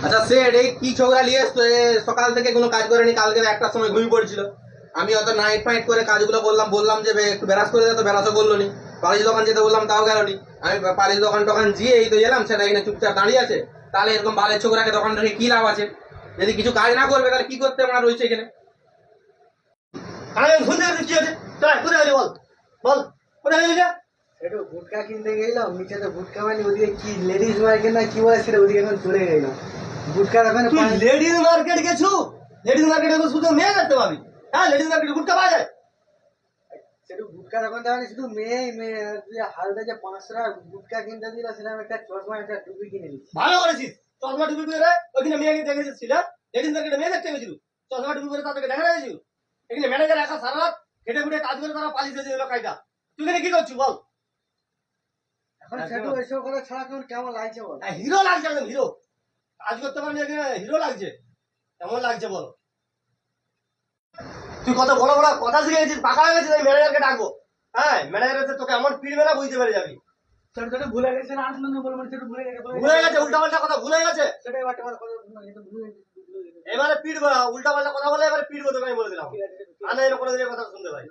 আচ্ছা সেট এই কি ছোকরা নিয়ে এসছো? সকাল থেকে কোনো কাজ করেনি, কালকে একটার সময় ঘুমিয়ে পড়ছিল। আমি অত নাইট ফাইট করে কাজগুলো বললাম যে একটু বেরাস করে দে, তো বেরাসও বললো নি। পালিশ দোকান যেতে বললাম তাও গেল নি। আমি পালিশ দোকান টোকান গিয়ে এই তো এলাম, সেটা এখানে চুপচাপ দাঁড়িয়ে আছে। তাহলে এরকম বালের ছোকরাকে দোকান রেখে কি লাভ আছে? যদি কিছু কাজ না করবে তাহলে কি করতে আমরা রয়েছে এখানে? আমি শুনতে কি হচ্ছে? চল কোথায় গেলি বল, বল কোথায় গেলি? একটু গুটকা কিনতে গেলাম, নিচে তো গুটকা মানে ওদিকে কি লেডিস মার্কেট না কি বলে সেটা ওদিকে এখন চলে গেলাম। গুটকা দোকানে তুই লেডিস মার্কেট গেছু? লেডিস মার্কেটে তো শুধু মেয়ে দেখতে পাবি। হ্যাঁ, লেডিস মার্কেটে গুটকা পাওয়া যায়? সেটু গুটকা দোকানটা মানে শুধু মেয়েই মেয়ে। তুই হালদা যে 500 টাকা গুটকা কিনতে দিল, সেটা আমি একটা চশমা একটা টুপি কিনে নিচ্ছি। ভালো করেছিস, চশমা টুপি পরে ওইখানে মেয়ে দেখে এসেছিস। লেডিস মার্কেটে মেয়ে দেখতে গেছিল, চশমা টুপি পরে তাদেরকে দেখা গেছিল। এখানে ম্যানেজার একা সারা রাত খেটে খুটে কাজ করে তারা পালিয়ে দিয়ে দিল কাজটা। তুই এখানে কি করছিস বল? এখন সেটু এসব করে ছাড়া কেমন লাগছে বল? হিরো লাগছে একদম হিরো। কাজ করতে পারবি এখানে হিরো লাগছে, কেমন লাগছে বল? তুই কত বড় বড় কথা শিখে গেছিস, পাকা হয়ে গেছিস। আমি ম্যানেজারকে ডাকবো। হ্যাঁ, ম্যানেজার এসে তোকে এমন পিড়বে না বুঝতে পেরে যাবি। সেটু সেটু ভুলে গেছে না, আসলে না বলবো সেটু ভুলে গেছে। ভুলে গেছে, উল্টা পাল্টা কথা ভুলে গেছে। সেটাই বাট আমার কথা এটা ভুলে গেছে। এবারে পিড়বো, উল্টা পাল্টা কথা বলে এবারে পিড়বো তোকে, আমি বলে দিলাম। আর না এরকম কোনো দিনের কথা শুনতে ভাই।